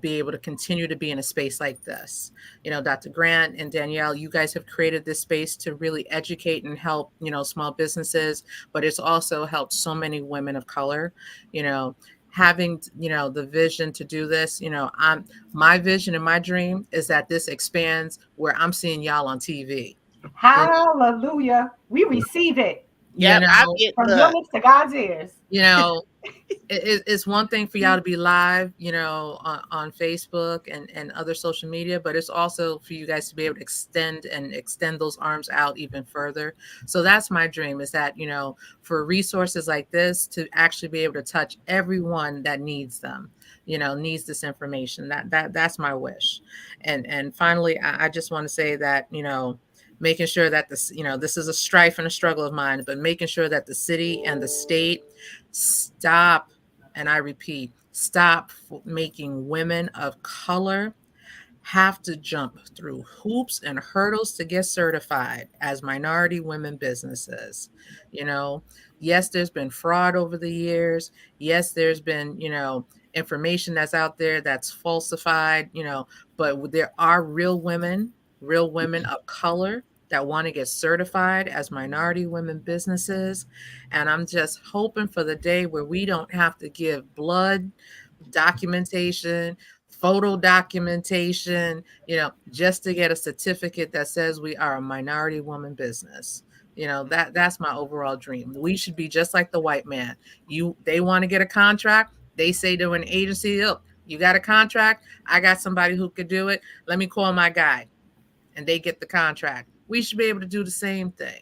be able to continue to be in a space like this. Dr. Grant and Danielle, you guys have created this space to really educate and help small businesses, but it's also helped so many women of color. you know Having the vision to do this, I'm my vision and my dream is that this expands where I'm seeing y'all on TV. you know Hallelujah. We receive it you Yep, I know get from your look. lips to God's ears. you know it's one thing for y'all to be live, on Facebook and other social media, but it's also for you guys to be able to extend those arms out even further. So that's my dream, is that, for resources like this to actually be able to touch everyone that needs them, needs this information. That's my wish. And finally, I just want to say that, making sure that this is a strife and a struggle of mine, but making sure that the city and the state stop, and I repeat, stop making women of color have to jump through hoops and hurdles to get certified as minority women businesses. You know, yes, there's been fraud over the years. Yes, there's been, information that's out there that's falsified, but there are real women of color that want to get certified as minority women businesses. And I'm just hoping for the day where we don't have to give blood documentation, photo documentation, just to get a certificate that says we are a minority woman business. That's my overall dream. We should be just like the white man. They want to get a contract, they say to an agency, look, you got a contract, I got somebody who could do it, let me call my guy, and they get the contract. We should be able to do the same thing.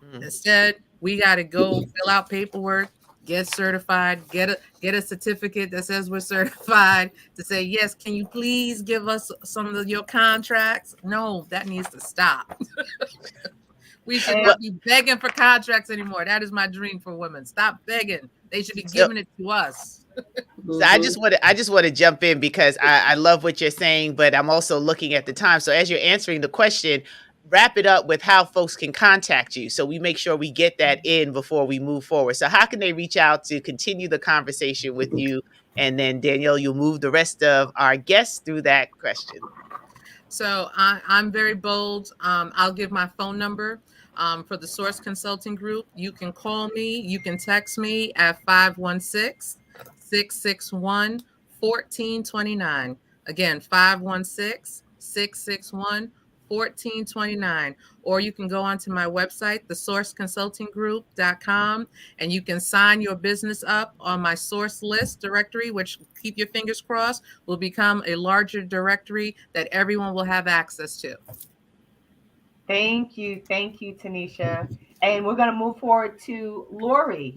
Mm. Instead, we got to go fill out paperwork, get certified, get a certificate that says we're certified, to say, yes, can you please give us some of your contracts? No, that needs to stop. We should And Well, not be begging for contracts anymore. That is my dream for women. Stop begging. They should be so giving it to us. So I just want to jump in because I love what you're saying, but I'm also looking at the time. So as you're answering the question, wrap it up with how folks can contact you. So we make sure we get that in before we move forward. So how can they reach out to continue the conversation with you? And then Danielle, you'll move the rest of our guests through that question. So I'm very bold. I'll give my phone number for the Source Consulting Group. You can call me. You can text me at 516-661-1429. Again, 516-661-1429. Or you can go onto my website, thesourceconsultinggroup.com, and you can sign your business up on my source list directory, which, keep your fingers crossed, will become a larger directory that everyone will have access to. Thank you, Tanisha. And we're going to move forward to Lori.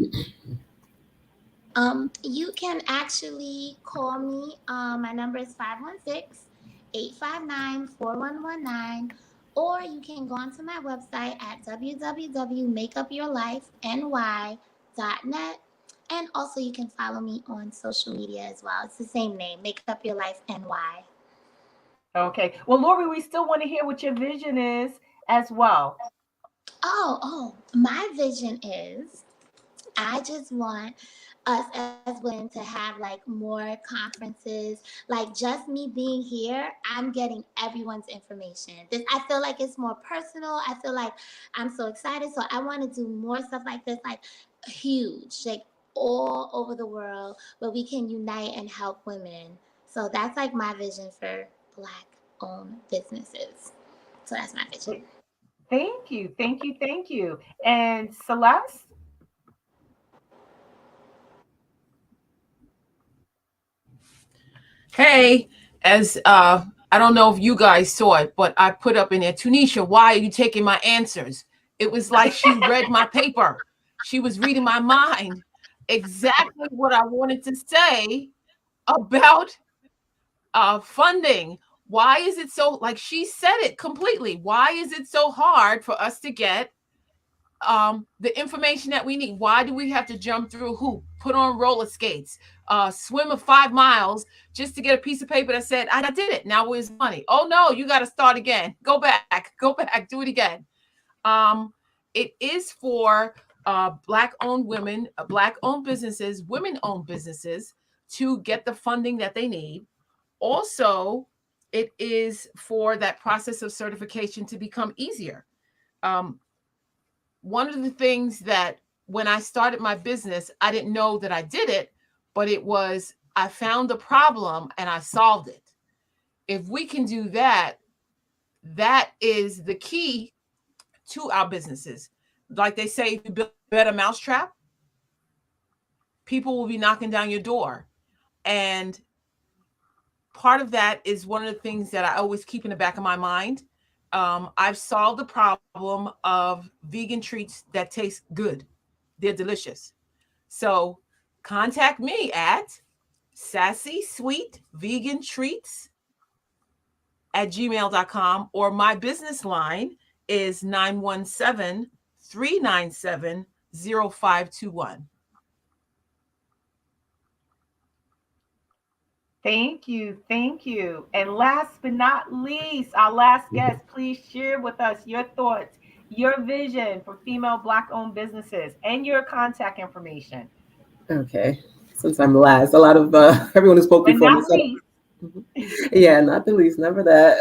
You can actually call me. My number is 516-859-4119, or you can go onto my website at www.makeupyourlifeny.net. And also, you can follow me on social media as well. It's the same name, Make Up Your Life NY. Okay. Well, Lori, we still want to hear what your vision is as well. My vision is I just want us as women to have like more conferences. Like just me being here, I'm getting everyone's information. This I feel like it's more personal. I feel like I'm so excited. So I want to do more stuff like this, like huge, like all over the world where we can unite and help women. So that's like my vision for Black owned businesses. So that's my vision. Thank you. And Celeste? Hey, as I don't know if you guys saw it, but I put up in there, Tanisha, why are you taking my answers? It was like she read my paper. She was reading my mind. Exactly what I wanted to say about funding. Why is it so, like she said it completely? Why is it so hard for us to get the information that we need? Why do we have to jump through a hoop, put on roller skates, swim 5 miles just to get a piece of paper that said I did it, now where's money? Oh no, you got to start again, go back, do it again. It is for Black owned women, Black owned businesses, women owned businesses to get the funding that they need. Also, it is for that process of certification to become easier. um, One of the things that when I started my business, I didn't know that I did it, but it was I found the problem and I solved it. If we can do that, that is the key to our businesses. Like they say, if you build a better mousetrap, people will be knocking down your door. And part of that is one of the things that I always keep in the back of my mind. I've solved the problem of vegan treats that taste good. They're delicious. So contact me at sassy sweet vegan treats at gmail.com, or my business line is 917-397-0521. Thank you. And last but not least, our last guest, please share with us your thoughts, your vision for female Black owned businesses, and your contact information. Okay. Since I'm last, a lot of everyone who spoke But before me not said, least, yeah, not the least, never that.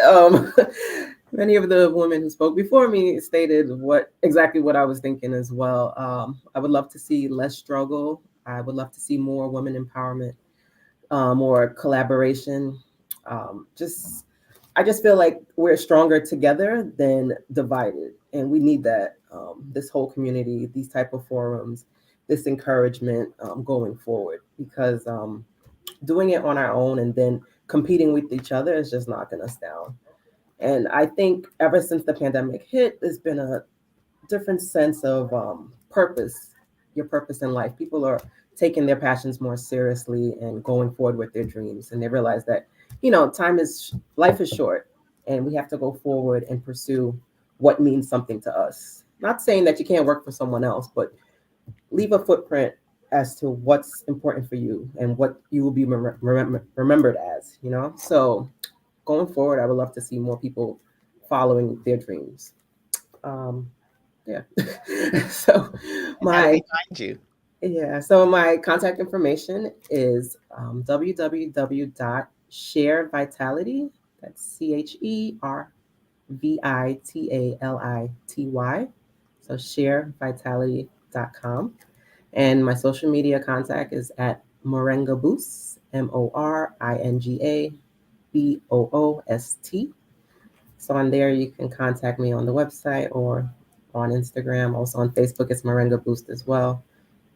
Many of the women who spoke before me stated exactly what I was thinking as well. I would love to see less struggle. I would love to see more women empowerment, more collaboration. Just I just feel like we're stronger together than divided, and we need that. This whole community, these type of forums, this encouragement going forward, because doing it on our own and then competing with each other is just knocking us down. And I think ever since the pandemic hit, there's been a different sense of purpose, your purpose in life. People are taking their passions more seriously and going forward with their dreams. And they realize that, life is short, and we have to go forward and pursue what means something to us. Not saying that you can't work for someone else, but leave a footprint as to what's important for you and what you will be remembered as, So going forward, I would love to see more people following their dreams. Um, yeah. so How do my they find you? so my contact information is www.sharevitality. That's CHERVITALITY. So sharevitality.com. And my social media contact is at Moringa Boost, MORINGABOOST. So on there, you can contact me on the website or on Instagram. Also on Facebook, it's Moringa Boost as well.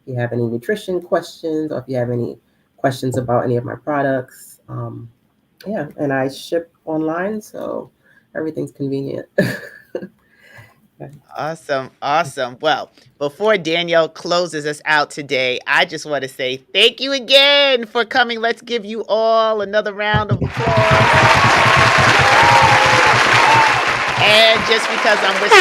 If you have any nutrition questions or if you have any questions about any of my products, yeah, and I ship online, so everything's convenient. Awesome. Awesome. Well, before Danielle closes us out today, I just want to say thank you again for coming. Let's give you all another round of applause. And just because I'm whispering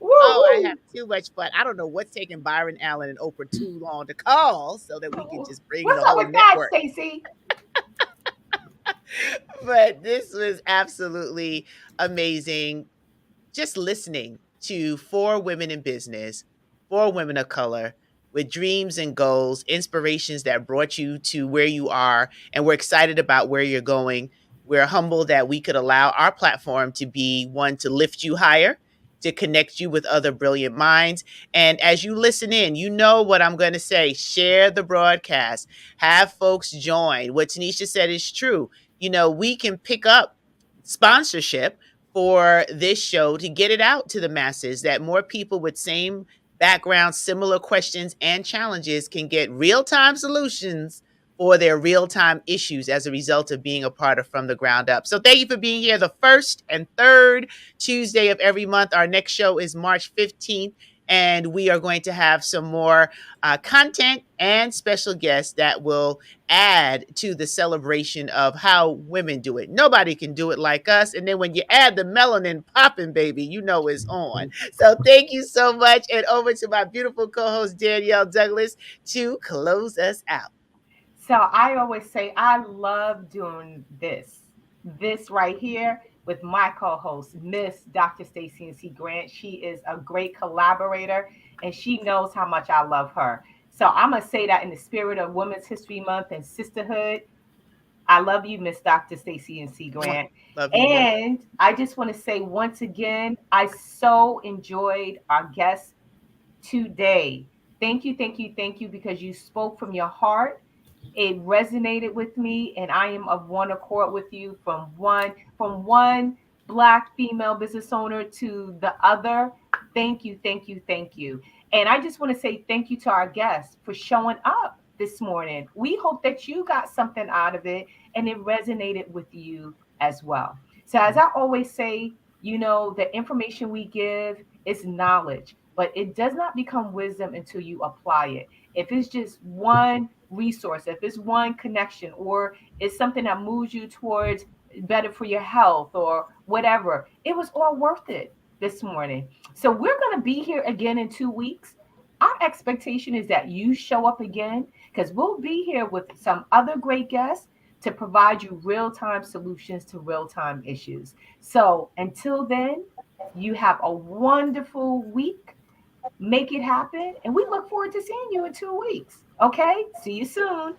oh, I have Woo too much fun. I don't know what's taking Byron Allen and Oprah too long to call so that we can woo. just bring What's the up whole with that, network. Stacy? But this was absolutely amazing. Just listening to four women in business, four women of color with dreams and goals, inspirations that brought you to where you are. And we're excited about where you're going. We're humbled that we could allow our platform to be one to lift you higher, to connect you with other brilliant minds. And as you listen in, you know what I'm going to say. Share the broadcast, have folks join. What Tanisha said is true. We can pick up sponsorship for this show to get it out to the masses, that more people with same background, similar questions and challenges can get real-time solutions for their real-time issues as a result of being a part of From the Ground Up. So thank you for being here the first and third Tuesday of every month. Our next show is March 15th. And we are going to have some more content and special guests that will add to the celebration of how women do it. Nobody can do it like us. And then when you add the melanin popping, baby, you know it's on. So thank you so much. And over to my beautiful co host, Danielle Douglas, to close us out. So I always say I love doing this right here with my co-host, Miss Dr. Stacy and C. Grant. She is a great collaborator and she knows how much I love her. So I'm gonna say that in the spirit of Women's History Month and sisterhood. I love you, Miss Dr. Stacy and C. Mwah. Grant. Love you more. And I just want to say once again, I so enjoyed our guest today. Thank you, thank you, thank you, because you spoke from your heart. It resonated with me, and I am of one accord with you from one black female business owner to the other. Thank you, thank you, thank you. And I just want to say thank you to our guests for showing up this morning. We hope that you got something out of it and it resonated with you as well. So as I always say, the information we give is knowledge, but it does not become wisdom until you apply it. If it's just one resource, if it's one connection, or it's something that moves you towards better for your health or whatever, it was all worth it this morning. So we're going to be here again in 2 weeks. Our expectation is that you show up again because we'll be here with some other great guests to provide you real time solutions to real time issues. So until then, you have a wonderful week. Make it happen. And we look forward to seeing you in 2 weeks. Okay. See you soon.